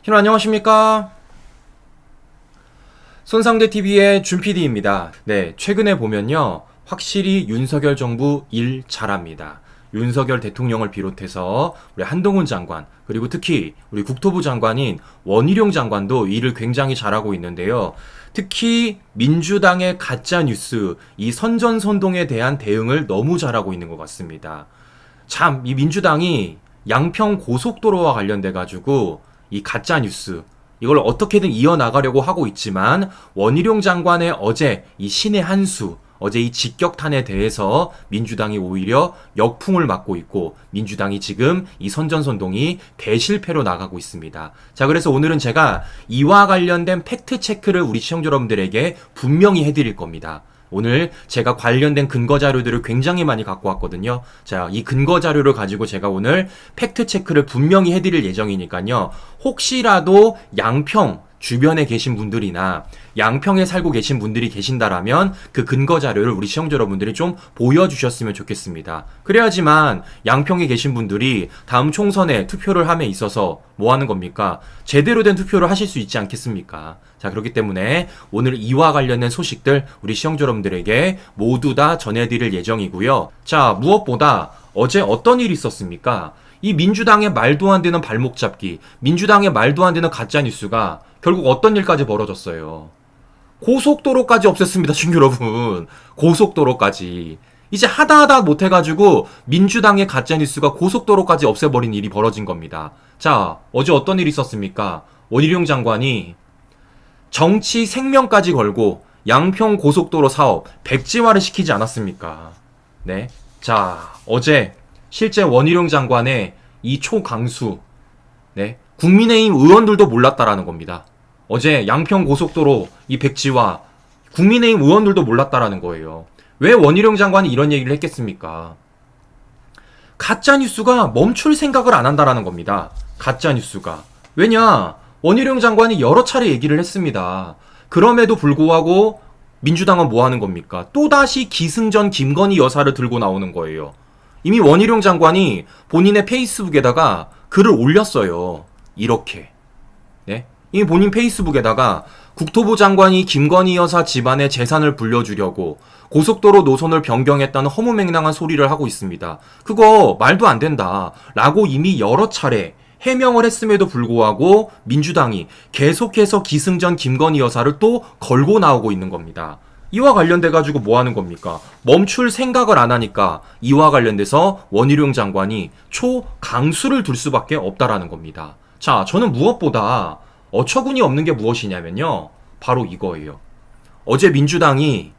여러분 안녕하십니까? 손상대TV의 준PD입니다. 네, 최근에 보면요. 확실히 윤석열 정부 일 잘합니다. 윤석열 대통령을 비롯해서 우리 한동훈 장관, 그리고 특히 우리 국토부 장관인 원희룡 장관도 일을 굉장히 잘하고 있는데요. 특히 민주당의 가짜뉴스, 이 선전선동에 대한 대응을 너무 잘하고 있는 것 같습니다. 참, 이 민주당이 양평 고속도로와 관련돼가지고 이 가짜뉴스, 이걸 어떻게든 이어나가려고 하고 있지만 원희룡 장관의 어제 이 신의 한수, 어제 이 직격탄에 대해서 민주당이 오히려 역풍을 맞고 있고 민주당이 지금 이 선전선동이 대실패로 나가고 있습니다. 자, 그래서 오늘은 제가 이와 관련된 팩트체크를 우리 시청자 여러분들에게 분명히 해드릴 겁니다. 오늘 제가 관련된 근거 자료들을 굉장히 많이 갖고 왔거든요. 자, 이 근거 자료를 가지고 제가 오늘 팩트 체크를 분명히 해드릴 예정이니까요. 혹시라도 양평 주변에 계신 분들이나 양평에 살고 계신 분들이 계신다라면 그 근거 자료를 우리 시청자 여러분들이 좀 보여주셨으면 좋겠습니다. 그래야지만 양평에 계신 분들이 다음 총선에 투표를 함에 있어서 뭐 하는 겁니까? 제대로 된 투표를 하실 수 있지 않겠습니까? 자, 그렇기 때문에 오늘 이와 관련된 소식들 우리 시청자 여러분들에게 모두 다 전해드릴 예정이고요. 자, 무엇보다 어제 어떤 일이 있었습니까? 이 민주당의 말도 안 되는 발목 잡기, 민주당의 말도 안 되는 가짜뉴스가 결국 어떤 일까지 벌어졌어요. 고속도로까지 없앴습니다, 친구 여러분. 고속도로까지. 이제 하다 못해가지고 민주당의 가짜뉴스가 고속도로까지 없애버린 일이 벌어진 겁니다. 자, 어제 어떤 일이 있었습니까? 원희룡 장관이 정치 생명까지 걸고 양평 고속도로 사업 백지화를 시키지 않았습니까? 네. 자, 어제 실제 원희룡 장관의 이 초강수, 네, 국민의힘 의원들도 몰랐다라는 겁니다. 어제 양평 고속도로 이 백지화, 국민의힘 의원들도 몰랐다라는 거예요. 왜 원희룡 장관이 이런 얘기를 했겠습니까? 가짜뉴스가 멈출 생각을 안 한다라는 겁니다. 가짜뉴스가. 왜냐? 원희룡 장관이 여러 차례 얘기를 했습니다. 그럼에도 불구하고 민주당은 뭐 하는 겁니까? 또다시 기승전 김건희 여사를 들고 나오는 거예요. 이미 원희룡 장관이 본인의 페이스북에다가 글을 올렸어요. 이렇게. 네? 이미 본인 페이스북에다가 국토부 장관이 김건희 여사 집안의 재산을 불려주려고 고속도로 노선을 변경했다는 허무맹랑한 소리를 하고 있습니다. 그거 말도 안 된다. 라고 이미 여러 차례 해명을 했음에도 불구하고 민주당이 계속해서 기승전 김건희 여사를 또 걸고 나오고 있는 겁니다. 이와 관련돼가지고 뭐 하는 겁니까? 멈출 생각을 안 하니까 이와 관련돼서 원희룡 장관이 초강수를 둘 수밖에 없다라는 겁니다. 자, 저는 무엇보다 어처구니 없는 게 무엇이냐면요. 바로 이거예요. 어제 민주당이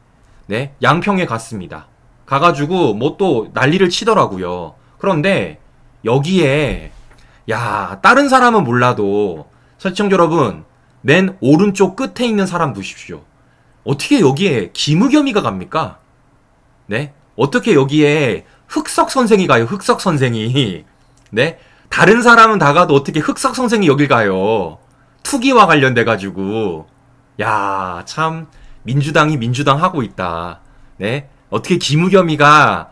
네, 양평에 갔습니다. 가가지고 뭐 또 난리를 치더라고요. 그런데 여기에 야, 다른 사람은 몰라도 시청자 여러분, 맨 오른쪽 끝에 있는 사람 보십시오. 어떻게 여기에 김의겸이가 갑니까? 네? 어떻게 여기에 흑석 선생이 가요? 흑석 선생이. 네? 다른 사람은 다 가도 어떻게 흑석 선생이 여길 가요? 투기와 관련돼가지고. 야, 참 민주당이 민주당 하고 있다. 네? 어떻게 김의겸이가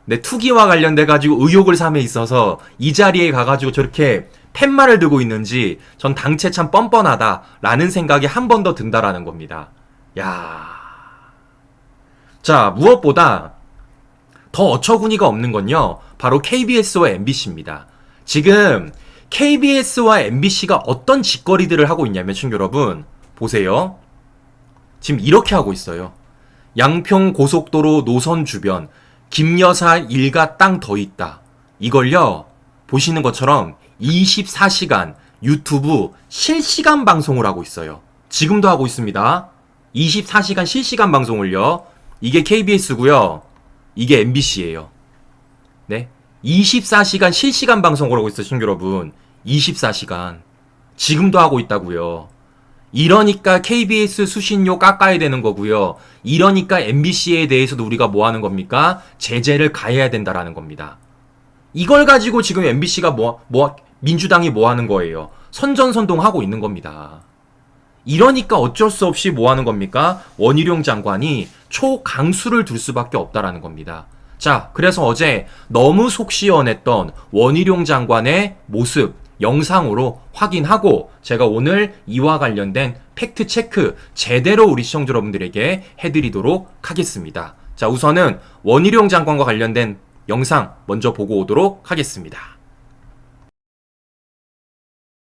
네, 투기와 관련돼가지고 의혹을 삼에 있어서 이 자리에 가가지고 저렇게 팻말을 들고 있는지 전 당체 참 뻔뻔하다라는 생각이 한 번 더 든다라는 겁니다. 야, 자, 무엇보다 더 어처구니가 없는 건요, 바로 KBS와 MBC입니다. 지금 KBS와 MBC가 어떤 짓거리들을 하고 있냐면, 친구 여러분, 보세요. 지금 이렇게 하고 있어요. 양평 고속도로 노선 주변 김여사 일가 땅 더 있다. 이걸요, 보시는 것처럼 24시간 유튜브 실시간 방송을 하고 있어요. 지금도 하고 있습니다. 24시간 실시간 방송을요. 이게 KBS고요. 이게 MBC예요. 네? 24시간 실시간 방송을 하고 있어요, 친구 여러분. 24시간. 지금도 하고 있다고요. 이러니까 KBS 수신료 깎아야 되는 거고요. 이러니까 MBC에 대해서도 우리가 뭐 하는 겁니까? 제재를 가해야 된다라는 겁니다. 이걸 가지고 지금 MBC가 민주당이 뭐 하는 거예요? 선전선동하고 있는 겁니다. 이러니까 어쩔 수 없이 뭐 하는 겁니까? 원희룡 장관이 초강수를 둘 수밖에 없다라는 겁니다. 자, 그래서 어제 너무 속 시원했던 원희룡 장관의 모습, 영상으로 확인하고 제가 오늘 이와 관련된 팩트 체크 제대로 우리 시청자 여러분들에게 해드리도록 하겠습니다. 자, 우선은 원희룡 장관과 관련된 영상 먼저 보고 오도록 하겠습니다.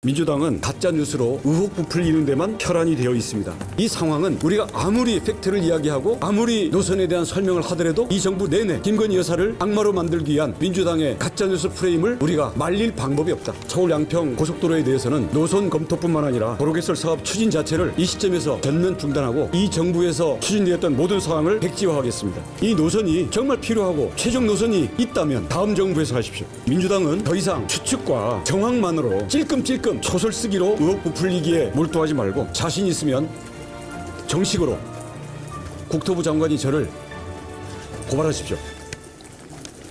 민주당은 가짜뉴스로 의혹 부풀리는 데만 혈안이 되어 있습니다. 이 상황은 우리가 아무리 팩트를 이야기하고 아무리 노선에 대한 설명을 하더라도 이 정부 내내 김건희 여사를 악마로 만들기 위한 민주당의 가짜뉴스 프레임을 우리가 말릴 방법이 없다. 서울 양평 고속도로에 대해서는 노선 검토뿐만 아니라 도로개설 사업 추진 자체를 이 시점에서 전면 중단하고 이 정부에서 추진되었던 모든 사항을 백지화하겠습니다. 이 노선이 정말 필요하고 최종 노선이 있다면 다음 정부에서 하십시오. 민주당은 더 이상 추측과 정황만으로 찔끔찔끔 소설 쓰기로 의혹 부풀리기에 몰두하지 말고 자신 있으면 정식으로 국토부 장관이 저를 고발하십시오.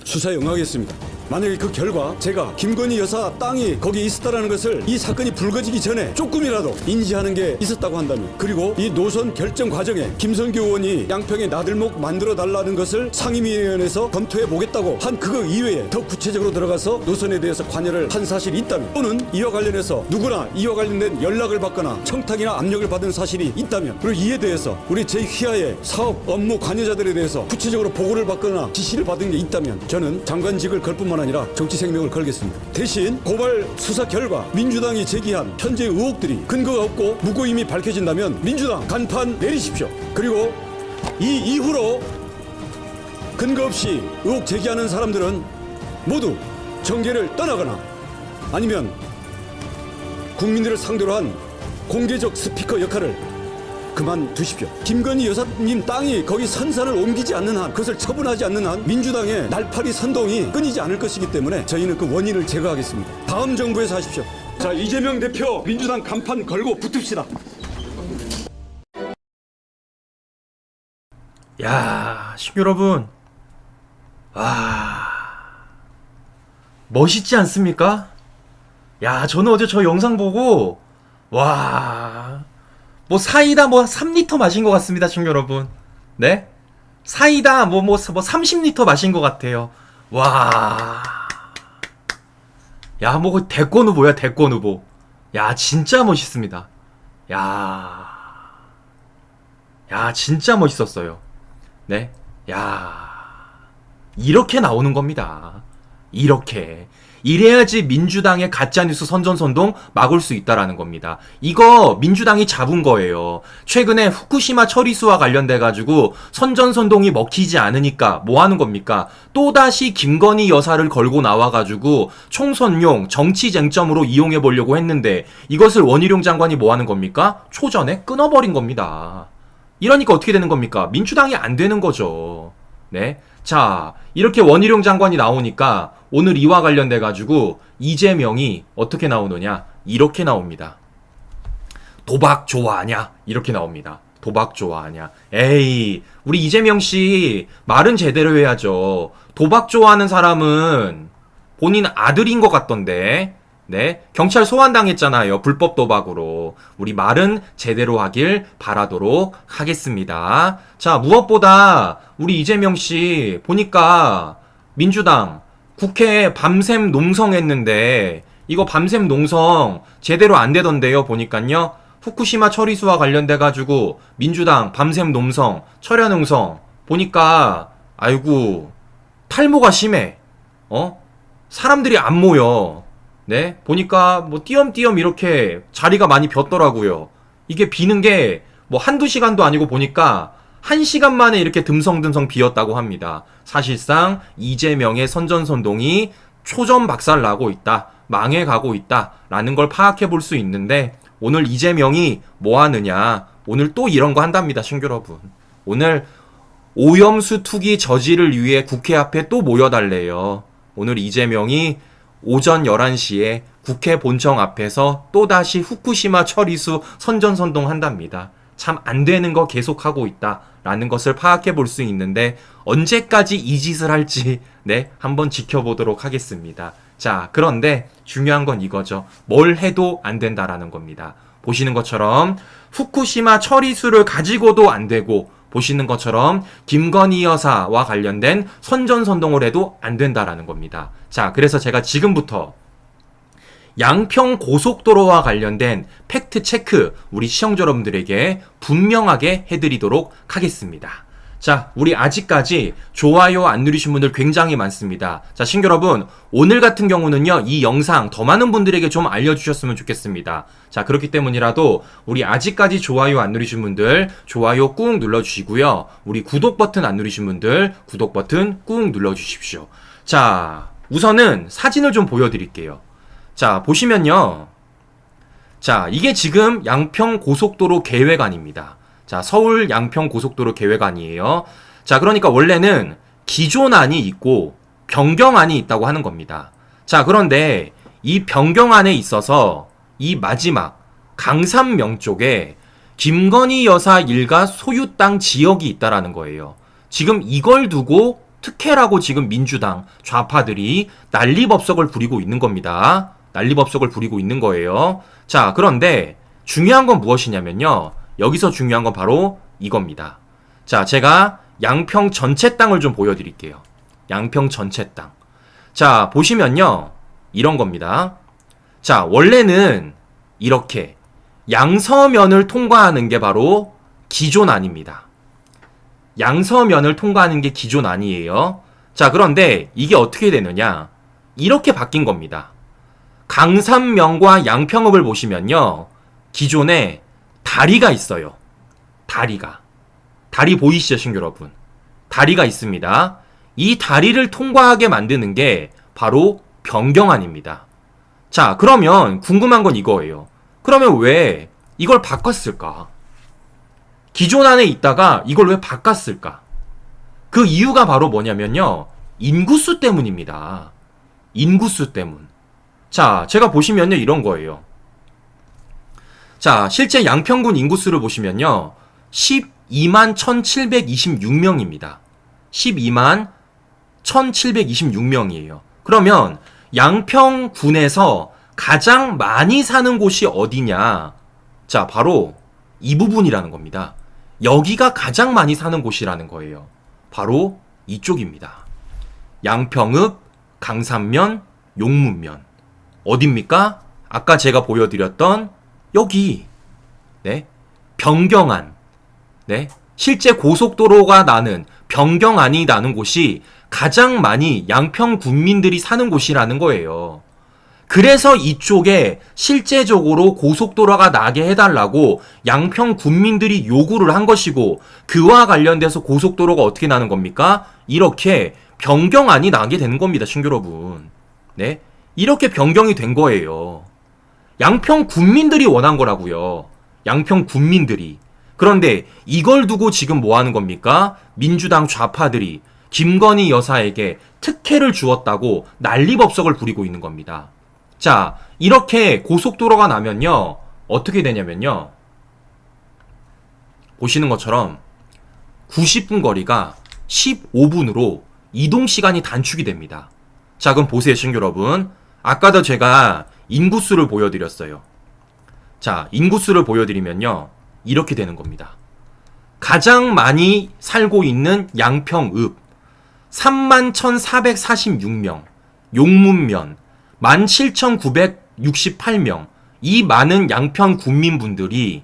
수사에 응하겠습니다. 만약에 그 결과 제가 김건희 여사 땅이 거기에 있었다는 것을 이 사건이 불거지기 전에 조금이라도 인지하는 게 있었다고 한다면, 그리고 이 노선 결정 과정에 김성교 의원이 양평에 나들목 만들어 달라는 것을 상임위원회에서 검토해 보겠다고 한 그거 이외에 더 구체적으로 들어가서 노선에 대해서 관여를 한 사실이 있다면, 또는 이와 관련해서 누구나 이와 관련된 연락을 받거나 청탁이나 압력을 받은 사실이 있다면, 그리고 이에 대해서 우리 제2하의 사업 업무 관여자들에 대해서 구체적으로 보고를 받거나 지시를 받은 게 있다면 저는 장관직을 걸 뿐만 아니라 정치 생명을 걸겠습니다. 대신 고발 수사 결과 민주당이 제기한 현재 의혹들이 근거가 없고 무고임이 밝혀진다면 민주당 간판 내리십시오. 그리고 이 이후로 근거 없이 의혹 제기하는 사람들은 모두 정계를 떠나거나 아니면 국민들을 상대로 한 공개적 스피커 역할을 그만두십시오. 김건희 여사님 땅이 거기 선산을 옮기지 않는 한, 그것을 처분하지 않는 한 민주당의 날파리 선동이 끊이지 않을 것이기 때문에 저희는 그 원인을 제거하겠습니다. 다음 정부에서 하십시오. 자, 이재명 대표 민주당 간판 걸고 붙읍시다. 야, 시청자 여러분, 와, 멋있지 않습니까? 야, 저는 어제 저 영상 보고 와, 뭐 사이다 뭐 3리터 마신 것 같습니다, 시청자 여러분. 네? 사이다 뭐 30리터 마신 것 같아요. 와. 야, 뭐 대권 후보야, 대권 후보. 야, 진짜 멋있습니다. 야. 야, 진짜 멋있었어요. 네? 야. 이렇게 나오는 겁니다. 이렇게. 이래야지 민주당의 가짜뉴스 선전선동 막을 수 있다라는 겁니다. 이거 민주당이 잡은 거예요. 최근에 후쿠시마 처리수와 관련돼가지고 선전선동이 먹히지 않으니까 뭐 하는 겁니까? 또다시 김건희 여사를 걸고 나와가지고 총선용 정치 쟁점으로 이용해보려고 했는데 이것을 원희룡 장관이 뭐 하는 겁니까? 초전에 끊어버린 겁니다. 이러니까 어떻게 되는 겁니까? 민주당이 안 되는 거죠. 네. 자, 이렇게 원희룡 장관이 나오니까 오늘 이와 관련돼 가지고 이재명이 어떻게 나오느냐? 이렇게 나옵니다. 도박 좋아하냐? 이렇게 나옵니다. 도박 좋아하냐? 에이, 우리 이재명 씨 말은 제대로 해야죠. 도박 좋아하는 사람은 본인 아들인 것 같던데. 네, 경찰 소환당했잖아요. 불법 도박으로. 우리 말은 제대로 하길 바라도록 하겠습니다. 자, 무엇보다 우리 이재명 씨 보니까 민주당 국회에 밤샘 농성했는데 이거 밤샘 농성 제대로 안 되던데요. 보니까요. 후쿠시마 처리수와 관련돼 가지고 민주당 밤샘 농성, 철야 농성 보니까 아이고 탈모가 심해. 사람들이 안 모여. 네, 보니까 뭐 띄엄띄엄 이렇게 자리가 많이 ቢ었더라고요. 이게 비는 게 뭐 한두 시간도 아니고 보니까 1시간 만에 이렇게 듬성듬성 비었다고 합니다. 사실상 이재명의 선전선동이 초전박살나고 있다, 망해가고 있다라는 걸 파악해 볼 수 있는데 오늘 이재명이 뭐 하느냐, 오늘 또 이런 거 한답니다, 시청자 여러분. 오늘 오염수 투기 저지를 위해 국회 앞에 또 모여달래요. 오늘 이재명이 오전 11시에 국회 본청 앞에서 또다시 후쿠시마 처리수 선전선동 한답니다. 참 안 되는 거 계속하고 있다라는 것을 파악해 볼 수 있는데 언제까지 이 짓을 할지 네, 한번 지켜보도록 하겠습니다. 자, 그런데 중요한 건 이거죠. 뭘 해도 안 된다라는 겁니다. 보시는 것처럼 후쿠시마 처리수를 가지고도 안 되고 보시는 것처럼 김건희 여사와 관련된 선전선동을 해도 안 된다라는 겁니다. 자, 그래서 제가 지금부터 양평 고속도로와 관련된 팩트 체크 우리 시청자 여러분들에게 분명하게 해드리도록 하겠습니다. 자, 우리 아직까지 좋아요 안 누르신 분들 굉장히 많습니다. 자, 신규 여러분, 오늘 같은 경우는요, 이 영상 더 많은 분들에게 좀 알려주셨으면 좋겠습니다. 자, 그렇기 때문이라도 우리 아직까지 좋아요 안 누르신 분들 좋아요 꾹 눌러주시고요. 우리 구독 버튼 안 누르신 분들 구독 버튼 꾹 눌러주십시오. 자, 우선은 사진을 좀 보여드릴게요. 자, 보시면요. 자, 이게 지금 양평 고속도로 계획안입니다. 자, 서울 양평 고속도로 계획안이에요. 자, 그러니까 원래는 기존안이 있고 변경안이 있다고 하는 겁니다. 자, 그런데 이 변경안에 있어서 이 마지막 강산명 쪽에 김건희 여사 일가 소유 땅 지역이 있다라는 거예요. 지금 이걸 두고 특혜라고 지금 민주당 좌파들이 난리법석을 부리고 있는 겁니다. 난리법석을 부리고 있는 거예요. 자, 그런데 중요한 건 무엇이냐면요. 여기서 중요한 건 바로 이겁니다. 자, 제가 양평 전체 땅을 좀 보여드릴게요. 양평 전체 땅. 자, 보시면요. 이런 겁니다. 자, 원래는 이렇게 양서면을 통과하는 게 바로 기존안입니다. 양서면을 통과하는 게 기존안이에요. 자, 그런데 이게 어떻게 되느냐. 이렇게 바뀐 겁니다. 강산면과 양평읍을 보시면요. 기존에 다리가 있어요. 다리 보이시죠, 신규 여러분? 다리가 있습니다. 이 다리를 통과하게 만드는 게 바로 변경안입니다. 자, 그러면 궁금한 건 이거예요. 그러면 왜 이걸 바꿨을까? 기존 안에 있다가 이걸 왜 바꿨을까? 그 이유가 바로 뭐냐면요. 인구수 때문입니다. 인구수 때문. 자, 제가 보시면요. 이런 거예요. 자, 실제 양평군 인구수를 보시면요. 12만 1726명입니다. 12만 1726명이에요. 그러면 양평군에서 가장 많이 사는 곳이 어디냐? 자, 바로 이 부분이라는 겁니다. 여기가 가장 많이 사는 곳이라는 거예요. 바로 이쪽입니다. 양평읍, 강산면, 용문면. 어딥니까? 아까 제가 보여드렸던 여기, 네, 변경안, 네, 실제 고속도로가 나는 변경안이 나는 곳이 가장 많이 양평 군민들이 사는 곳이라는 거예요. 그래서 이쪽에 실제적으로 고속도로가 나게 해달라고 양평 군민들이 요구를 한 것이고, 그와 관련돼서 고속도로가 어떻게 나는 겁니까? 이렇게 변경안이 나게 되는 겁니다, 신규 여러분. 네, 이렇게 변경이 된 거예요. 양평 군민들이 원한 거라고요. 양평 군민들이. 그런데 이걸 두고 지금 뭐 하는 겁니까? 민주당 좌파들이 김건희 여사에게 특혜를 주었다고 난리법석을 부리고 있는 겁니다. 자, 이렇게 고속도로가 나면요. 어떻게 되냐면요. 보시는 것처럼 90분 거리가 15분으로 이동 시간이 단축이 됩니다. 자, 그럼 보세요, 신규 여러분. 아까도 제가 인구수를 보여드렸어요. 자, 인구수를 보여드리면요. 이렇게 되는 겁니다. 가장 많이 살고 있는 양평읍 31,446명, 용문면 17,968명. 이 많은 양평 군민분들이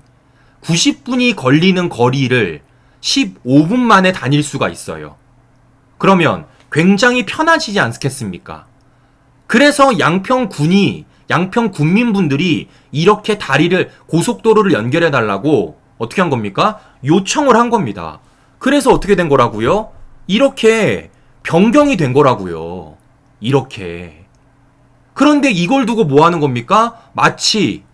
90분이 걸리는 거리를 15분 만에 다닐 수가 있어요. 그러면 굉장히 편하시지 않겠습니까? 그래서 양평 군민분들이 이렇게 다리를, 고속도로를 연결해 달라고 어떻게 한 겁니까? 요청을 한 겁니다. 그래서 어떻게 된 거라고요? 이렇게 변경이 된 거라고요. 이렇게. 그런데 이걸 두고 뭐 하는 겁니까? 마치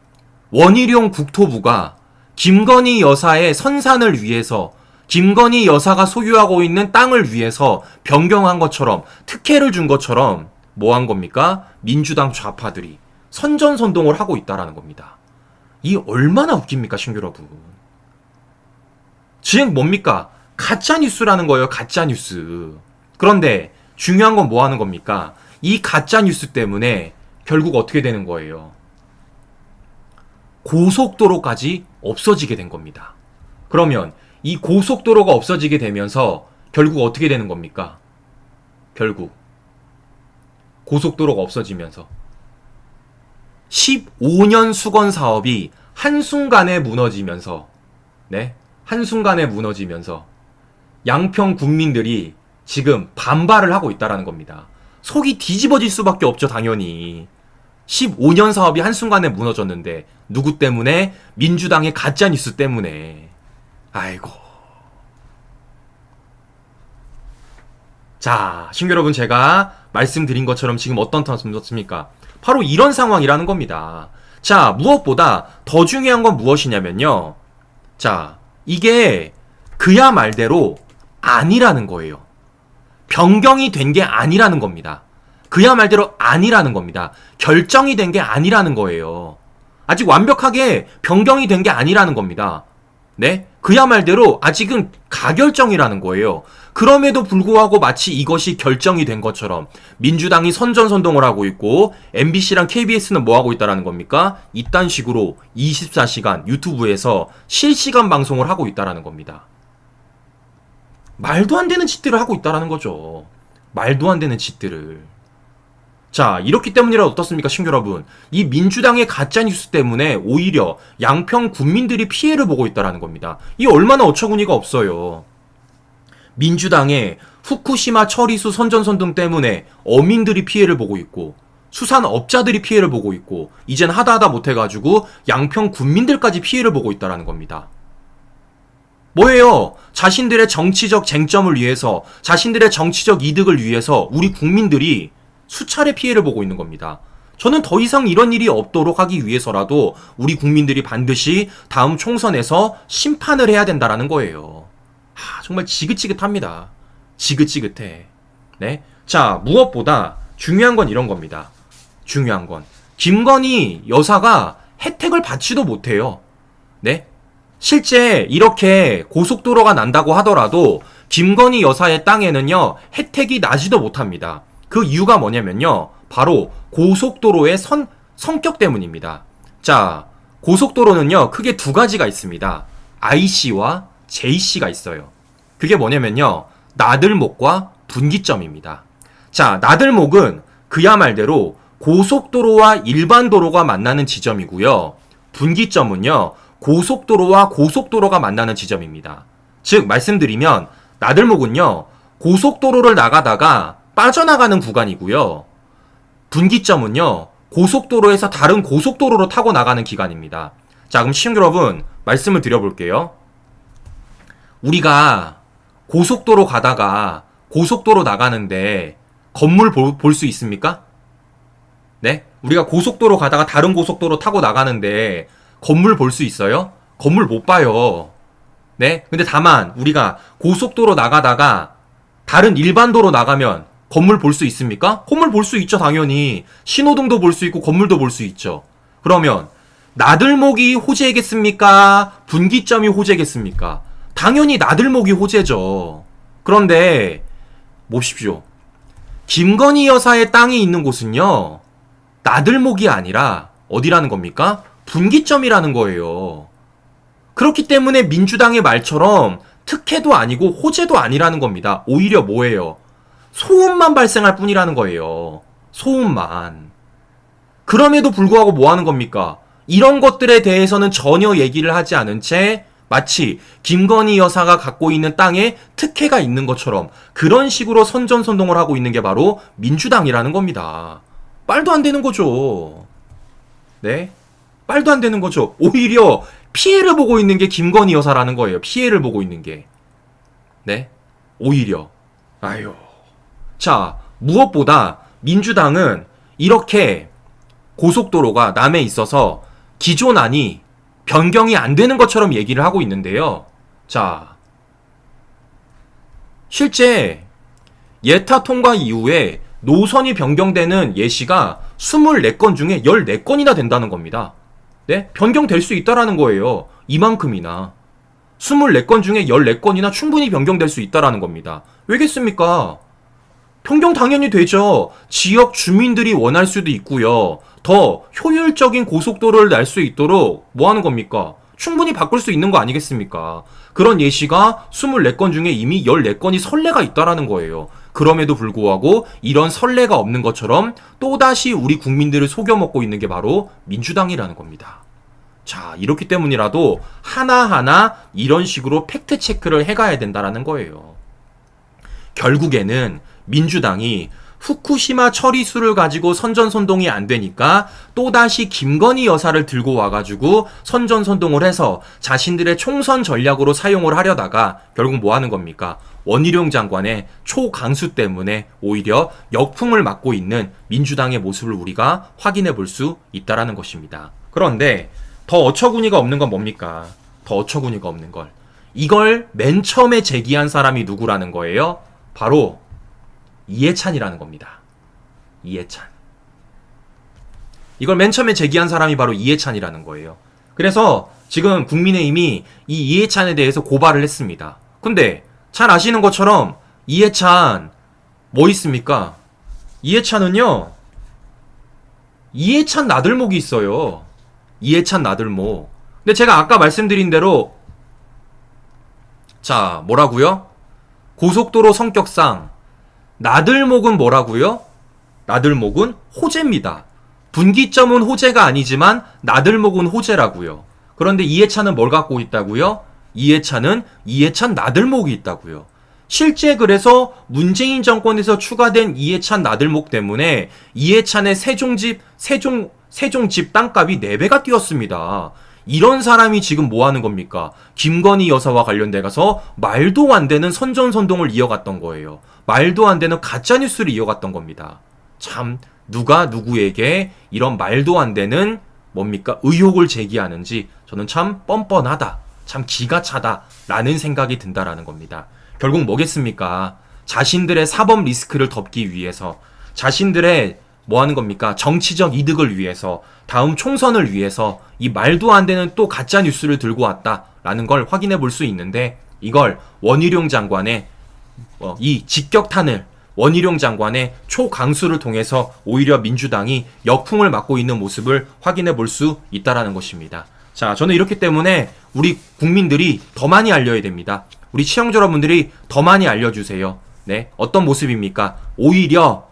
원희룡 국토부가 김건희 여사의 선산을 위해서, 김건희 여사가 소유하고 있는 땅을 위해서 변경한 것처럼, 특혜를 준 것처럼 뭐 한 겁니까? 민주당 좌파들이 선전선동을 하고 있다라는 겁니다. 이 얼마나 웃깁니까, 신규 여러분. 지금 뭡니까? 가짜뉴스라는 거예요, 가짜뉴스. 그런데 중요한 건 뭐 하는 겁니까? 이 가짜뉴스 때문에 결국 어떻게 되는 거예요? 고속도로까지 없어지게 된 겁니다. 그러면 이 고속도로가 없어지게 되면서 결국 어떻게 되는 겁니까? 결국 고속도로가 없어지면서 15년 수건 사업이 한순간에 무너지면서, 네, 한순간에 무너지면서 양평 국민들이 지금 반발을 하고 있다라는 겁니다. 속이 뒤집어질 수밖에 없죠, 당연히. 15년 사업이 한순간에 무너졌는데 누구 때문에? 민주당의 가짜뉴스 때문에. 아이고. 자, 신규 여러분, 제가 말씀드린 것처럼 지금 어떤 텀이었습니까? 바로 이런 상황이라는 겁니다. 자, 무엇보다 더 중요한 건 무엇이냐면요. 자, 이게 그야 말대로 아니라는 거예요. 변경이 된 게 아니라는 겁니다. 그야 말대로 아니라는 겁니다. 결정이 된 게 아니라는 거예요. 아직 완벽하게 변경이 된 게 아니라는 겁니다. 네? 그야 말대로 아직은 가결정이라는 거예요. 그럼에도 불구하고 마치 이것이 결정이 된 것처럼 민주당이 선전선동을 하고 있고 MBC랑 KBS는 뭐 하고 있다라는 겁니까? 이딴 식으로 24시간 유튜브에서 실시간 방송을 하고 있다라는 겁니다. 말도 안 되는 짓들을 하고 있다라는 거죠. 말도 안 되는 짓들을. 자, 이렇기 때문이라 어떻습니까, 신규 여러분? 이 민주당의 가짜뉴스 때문에 오히려 양평 국민들이 피해를 보고 있다라는 겁니다. 이 얼마나 어처구니가 없어요. 민주당의 후쿠시마 처리수 선전선동 때문에 어민들이 피해를 보고 있고 수산업자들이 피해를 보고 있고 이젠 하다 못해가지고 양평 국민들까지 피해를 보고 있다라는 겁니다. 뭐예요? 자신들의 정치적 쟁점을 위해서, 자신들의 정치적 이득을 위해서 우리 국민들이 수차례 피해를 보고 있는 겁니다. 저는 더 이상 이런 일이 없도록 하기 위해서라도 우리 국민들이 반드시 다음 총선에서 심판을 해야 된다라는 거예요. 정말 지긋지긋합니다. 지긋지긋해. 네? 자, 무엇보다 중요한 건 이런 겁니다. 중요한 건 김건희 여사가 혜택을 받지도 못해요. 네? 실제 이렇게 고속도로가 난다고 하더라도 김건희 여사의 땅에는요, 혜택이 나지도 못합니다. 그 이유가 뭐냐면요, 바로 고속도로의 성격 때문입니다. 자, 고속도로는요, 크게 두 가지가 있습니다. IC와 JC가 있어요. 그게 뭐냐면요, 나들목과 분기점입니다. 자, 나들목은 그야 말대로 고속도로와 일반 도로가 만나는 지점이고요. 분기점은요, 고속도로와 고속도로가 만나는 지점입니다. 즉, 말씀드리면 나들목은요, 고속도로를 나가다가 빠져나가는 구간이고요. 분기점은요, 고속도로에서 다른 고속도로로 타고 나가는 기간입니다. 자, 그럼 시청자 여러분, 말씀을 드려볼게요. 우리가 고속도로 가다가 고속도로 나가는데 건물 볼 수 있습니까? 네? 우리가 고속도로 가다가 다른 고속도로 타고 나가는데 건물 볼 수 있어요? 건물 못 봐요. 네? 근데 다만 우리가 고속도로 나가다가 다른 일반 도로 나가면 건물 볼 수 있습니까? 건물 볼 수 있죠, 당연히. 신호등도 볼 수 있고 건물도 볼 수 있죠. 그러면 나들목이 호재겠습니까? 분기점이 호재겠습니까? 당연히 나들목이 호재죠. 그런데 보십시오. 김건희 여사의 땅이 있는 곳은요, 나들목이 아니라 어디라는 겁니까? 분기점이라는 거예요. 그렇기 때문에 민주당의 말처럼 특혜도 아니고 호재도 아니라는 겁니다. 오히려 뭐예요? 소음만 발생할 뿐이라는 거예요. 소음만. 그럼에도 불구하고 뭐 하는 겁니까? 이런 것들에 대해서는 전혀 얘기를 하지 않은 채 마치 김건희 여사가 갖고 있는 땅에 특혜가 있는 것처럼 그런 식으로 선전선동을 하고 있는 게 바로 민주당이라는 겁니다. 말도 안 되는 거죠. 네? 말도 안 되는 거죠. 오히려 피해를 보고 있는 게 김건희 여사라는 거예요. 피해를 보고 있는 게. 네? 오히려. 아유. 자, 무엇보다 민주당은 이렇게 고속도로가 남에 있어서 기존안이 변경이 안 되는 것처럼 얘기를 하고 있는데요. 자, 실제 예타 통과 이후에 노선이 변경되는 예시가 24건 중에 14건이나 된다는 겁니다. 네? 변경될 수 있다라는 거예요. 이만큼이나. 24건 중에 14건이나 충분히 변경될 수 있다라는 겁니다. 왜겠습니까? 변경 당연히 되죠. 지역 주민들이 원할 수도 있고요. 더 효율적인 고속도로를 날 수 있도록 뭐 하는 겁니까? 충분히 바꿀 수 있는 거 아니겠습니까? 그런 예시가 24건 중에 이미 14건이 선례가 있다라는 거예요. 그럼에도 불구하고 이런 선례가 없는 것처럼 또다시 우리 국민들을 속여먹고 있는 게 바로 민주당이라는 겁니다. 자, 이렇기 때문이라도 하나하나 이런 식으로 팩트 체크를 해가야 된다라는 거예요. 결국에는 민주당이 후쿠시마 처리수를 가지고 선전선동이 안 되니까 또다시 김건희 여사를 들고 와가지고 선전선동을 해서 자신들의 총선 전략으로 사용을 하려다가 결국 뭐 하는 겁니까? 원희룡 장관의 초강수 때문에 오히려 역풍을 맞고 있는 민주당의 모습을 우리가 확인해 볼 수 있다라는 것입니다. 그런데 더 어처구니가 없는 건 뭡니까? 더 어처구니가 없는 걸. 이걸 맨 처음에 제기한 사람이 누구라는 거예요? 바로 이해찬이라는 겁니다. 이해찬. 이걸 맨 처음에 제기한 사람이 바로 이해찬이라는 거예요. 그래서 지금 국민의힘이 이 이해찬에 대해서 고발을 했습니다. 근데 잘 아시는 것처럼 이해찬 뭐 있습니까? 이해찬은요, 이해찬 나들목이 있어요. 이해찬 나들목. 근데 제가 아까 말씀드린 대로, 자, 뭐라고요? 고속도로 성격상 나들목은 뭐라고요? 나들목은 호재입니다. 분기점은 호재가 아니지만 나들목은 호재라고요. 그런데 이해찬은 뭘 갖고 있다고요? 이해찬은 이해찬 나들목이 있다고요. 실제 그래서 문재인 정권에서 추가된 이해찬 나들목 때문에 이해찬의 세종집 땅값이 4배가 뛰었습니다. 이런 사람이 지금 뭐 하는 겁니까? 김건희 여사와 관련돼 가서 말도 안 되는 선전선동을 이어갔던 거예요. 말도 안 되는 가짜뉴스를 이어갔던 겁니다. 참, 누가 누구에게 이런 말도 안 되는 뭡니까? 의혹을 제기하는지 저는 참 뻔뻔하다. 참 기가 차다라는 생각이 든다라는 겁니다. 결국 뭐겠습니까? 자신들의 사법 리스크를 덮기 위해서, 자신들의 뭐 하는 겁니까? 정치적 이득을 위해서, 다음 총선을 위해서 이 말도 안 되는 또 가짜 뉴스를 들고 왔다라는 걸 확인해 볼 수 있는데, 이걸 원희룡 장관의 이 직격탄을, 원희룡 장관의 초강수를 통해서 오히려 민주당이 역풍을 맞고 있는 모습을 확인해 볼 수 있다라는 것입니다. 자, 저는 이렇기 때문에 우리 국민들이 더 많이 알려야 됩니다. 우리 시청자 여러분들이 더 많이 알려주세요. 네, 어떤 모습입니까? 오히려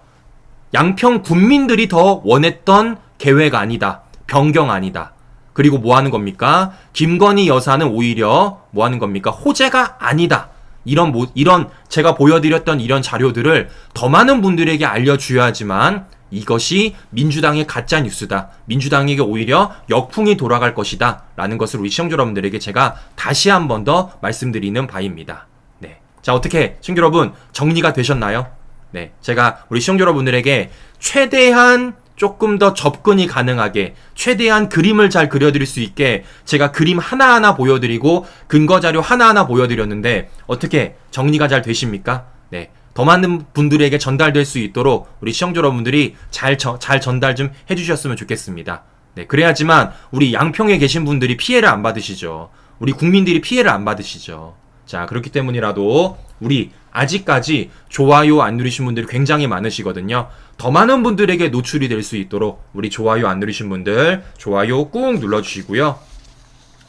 양평 군민들이 더 원했던 계획 아니다. 변경 아니다. 그리고 뭐 하는 겁니까? 김건희 여사는 오히려 뭐 하는 겁니까? 호재가 아니다. 이런 제가 보여드렸던 이런 자료들을 더 많은 분들에게 알려줘야지만 이것이 민주당의 가짜 뉴스다. 민주당에게 오히려 역풍이 돌아갈 것이다. 라는 것을 우리 시청자 여러분들에게 제가 다시 한 번 더 말씀드리는 바입니다. 네. 자, 어떻게 시청자 여러분 정리가 되셨나요? 네. 제가 우리 시청자 여러분들에게 최대한 조금 더 접근이 가능하게, 최대한 그림을 잘 그려드릴 수 있게 제가 그림 하나하나 보여드리고 근거자료 하나하나 보여드렸는데 어떻게 정리가 잘 되십니까? 네. 더 많은 분들에게 전달될 수 있도록 우리 시청자 여러분들이 잘 전달 좀 해주셨으면 좋겠습니다. 네. 그래야지만 우리 양평에 계신 분들이 피해를 안 받으시죠. 우리 국민들이 피해를 안 받으시죠. 자, 그렇기 때문이라도 우리 아직까지 좋아요 안 누르신 분들이 굉장히 많으시거든요. 더 많은 분들에게 노출이 될 수 있도록 우리 좋아요 안 누르신 분들 좋아요 꾹 눌러주시고요.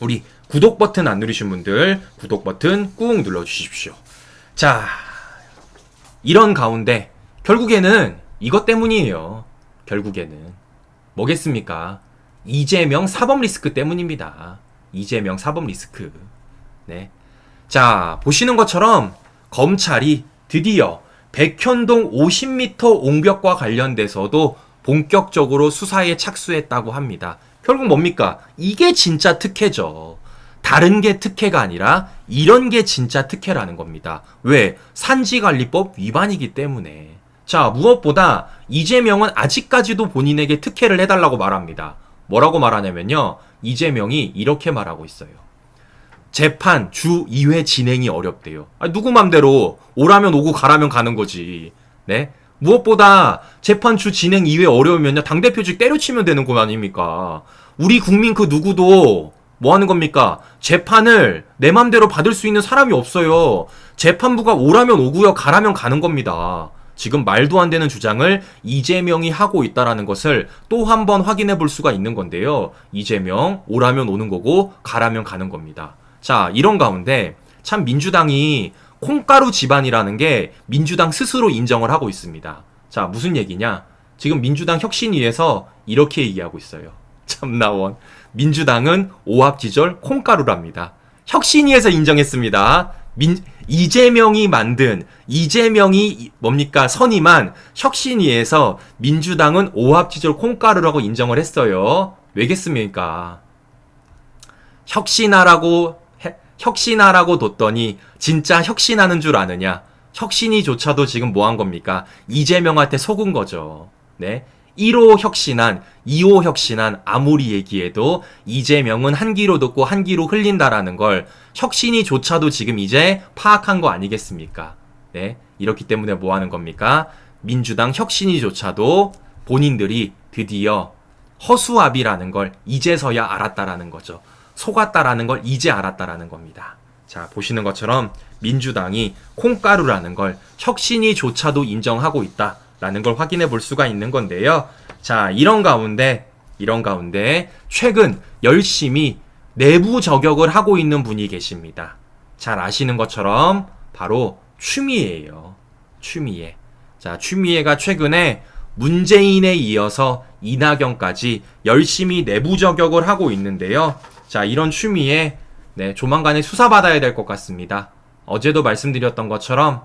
우리 구독 버튼 안 누르신 분들 구독 버튼 꾹 눌러주십시오. 자, 이런 가운데 결국에는 이것 때문이에요. 결국에는 뭐겠습니까? 이재명 사법 리스크 때문입니다. 이재명 사법 리스크. 네. 자, 보시는 것처럼 검찰이 드디어 백현동 50m 옹벽과 관련돼서도 본격적으로 수사에 착수했다고 합니다. 결국 뭡니까? 이게 진짜 특혜죠. 다른 게 특혜가 아니라 이런 게 진짜 특혜라는 겁니다. 왜? 산지관리법 위반이기 때문에. 자, 무엇보다 이재명은 아직까지도 본인에게 특혜를 해달라고 말합니다. 뭐라고 말하냐면요. 이재명이 이렇게 말하고 있어요. 재판 주 2회 진행이 어렵대요. 아니, 누구 맘대로 오라면 오고 가라면 가는 거지. 네? 무엇보다 재판 주 진행 2회 어려우면요. 당대표직 때려치면 되는 거 아닙니까? 우리 국민 그 누구도 뭐 하는 겁니까? 재판을 내 맘대로 받을 수 있는 사람이 없어요. 재판부가 오라면 오고요. 가라면 가는 겁니다. 지금 말도 안 되는 주장을 이재명이 하고 있다라는 것을 또 한 번 확인해 볼 수가 있는 건데요. 이재명 오라면 오는 거고 가라면 가는 겁니다. 자, 이런 가운데 참 민주당이 콩가루 집안이라는 게 민주당 스스로 인정을 하고 있습니다. 자, 무슨 얘기냐? 지금 민주당 혁신위에서 이렇게 얘기하고 있어요. 참나원. 민주당은 오합지졸 콩가루랍니다. 혁신위에서 인정했습니다. 이재명이 뭡니까? 선임한 혁신위에서 민주당은 오합지졸 콩가루라고 인정을 했어요. 왜겠습니까? 혁신하라고 뒀더니 진짜 혁신하는 줄 아느냐? 혁신이조차도 지금 뭐 한 겁니까? 이재명한테 속은 거죠. 네. 1호 혁신안, 2호 혁신안 아무리 얘기해도 이재명은 한 귀로 듣고 한 귀로 흘린다라는 걸 혁신이조차도 지금 이제 파악한 거 아니겠습니까? 네. 이렇기 때문에 뭐 하는 겁니까? 민주당 혁신이조차도 본인들이 드디어 허수아비라는 걸 이제서야 알았다라는 거죠. 속았다라는 걸 이제 알았다라는 겁니다. 자, 보시는 것처럼 민주당이 콩가루라는 걸 혁신이조차도 인정하고 있다라는 걸 확인해 볼 수가 있는 건데요. 자, 이런 가운데 최근 열심히 내부 저격을 하고 있는 분이 계십니다. 잘 아시는 것처럼 바로 추미애예요. 추미애. 자, 추미애가 최근에 문재인에 이어서 이낙연까지 열심히 내부 저격을 하고 있는데요. 자, 이런 추미애, 네, 조만간에 수사받아야 될 것 같습니다. 어제도 말씀드렸던 것처럼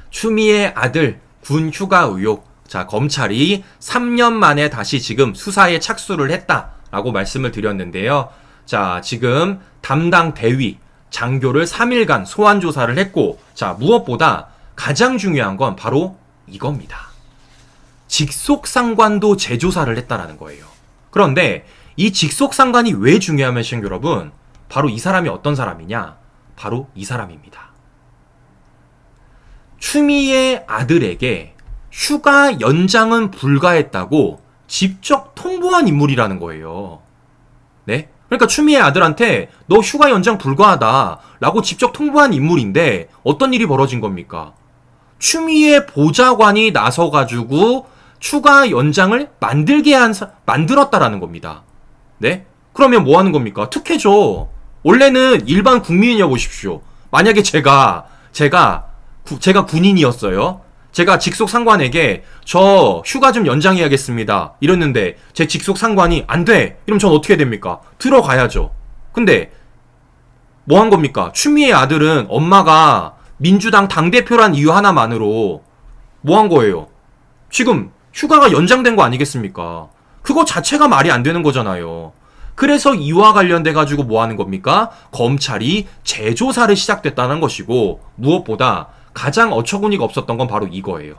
추미애 아들 군 휴가 의혹, 자, 검찰이 3년 만에 다시 지금 수사에 착수를 했다라고 말씀을 드렸는데요. 자, 지금 담당 대위 장교를 3일간 소환 조사를 했고, 자, 무엇보다 가장 중요한 건 바로 이겁니다. 직속상관도 재조사를 했다라는 거예요. 그런데 이 직속상관이 왜 중요하면 시청자 여러분, 바로 이 사람이 어떤 사람이냐? 바로 이 사람입니다. 추미애 아들에게 휴가 연장은 불가했다고 직접 통보한 인물이라는 거예요. 네? 그러니까 추미애 아들한테 너 휴가 연장 불가하다라고 직접 통보한 인물인데 어떤 일이 벌어진 겁니까? 추미애 보좌관이 나서가지고 휴가 연장을 만들었다라는 겁니다. 네? 그러면 뭐 하는 겁니까? 특혜죠. 원래는 일반 국민이냐 보십시오. 만약에 제가 군인이었어요. 제가 직속 상관에게 저 휴가 좀 연장해야겠습니다. 이랬는데 제 직속 상관이 안 돼. 이러면 전 어떻게 됩니까? 들어가야죠. 근데 뭐 한 겁니까? 추미애 아들은 엄마가 민주당 당대표란 이유 하나만으로 뭐 한 거예요? 지금 휴가가 연장된 거 아니겠습니까? 그거 자체가 말이 안 되는 거잖아요. 그래서 이와 관련돼 가지고 뭐 하는 겁니까? 검찰이 재조사를 시작됐다는 것이고, 무엇보다 가장 어처구니가 없었던 건 바로 이거예요.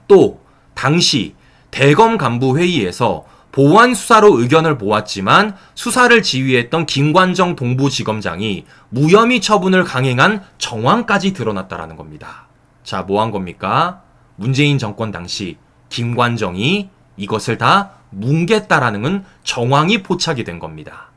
또 당시 대검 간부 회의에서 보완 수사로 의견을 모았지만 수사를 지휘했던 김관정 동부지검장이 무혐의 처분을 강행한 정황까지 드러났다라는 겁니다. 자, 뭐 한 겁니까? 문재인 정권 당시 김관정이 이것을 다 뭉갰다라는 정황이 포착이 된 겁니다.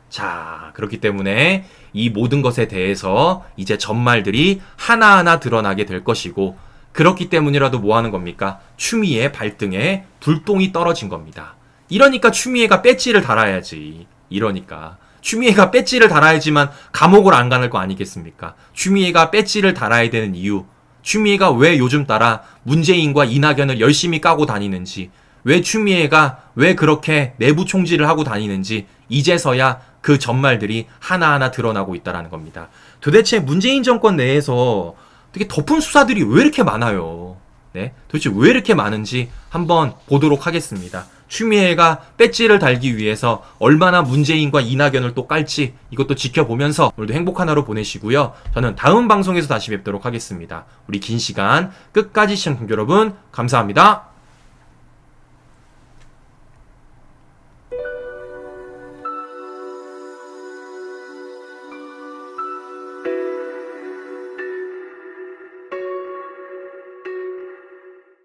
자, 그렇기 때문에 이 모든 것에 대해서 이제 전말들이 하나하나 드러나게 될 것이고, 그렇기 때문이라도 뭐 하는 겁니까? 추미애 발등에 불똥이 떨어진 겁니다. 이러니까 추미애가 배지를 달아야지. 이러니까 추미애가 배지를 달아야지만 감옥을 안 가는 거 아니겠습니까? 추미애가 배지를 달아야 되는 이유, 추미애가 왜 요즘 따라 문재인과 이낙연을 열심히 까고 다니는지, 왜 추미애가 왜 그렇게 내부 총질을 하고 다니는지 이제서야 그 전말들이 하나하나 드러나고 있다는 겁니다. 도대체 문재인 정권 내에서 되게 덮은 수사들이 왜 이렇게 많아요? 네? 도대체 왜 이렇게 많은지 한번 보도록 하겠습니다. 추미애가 배지를 달기 위해서 얼마나 문재인과 이낙연을 또 깔지 이것도 지켜보면서 오늘도 행복한 하루 보내시고요. 저는 다음 방송에서 다시 뵙도록 하겠습니다. 우리 긴 시간 끝까지 시청자 여러분 감사합니다.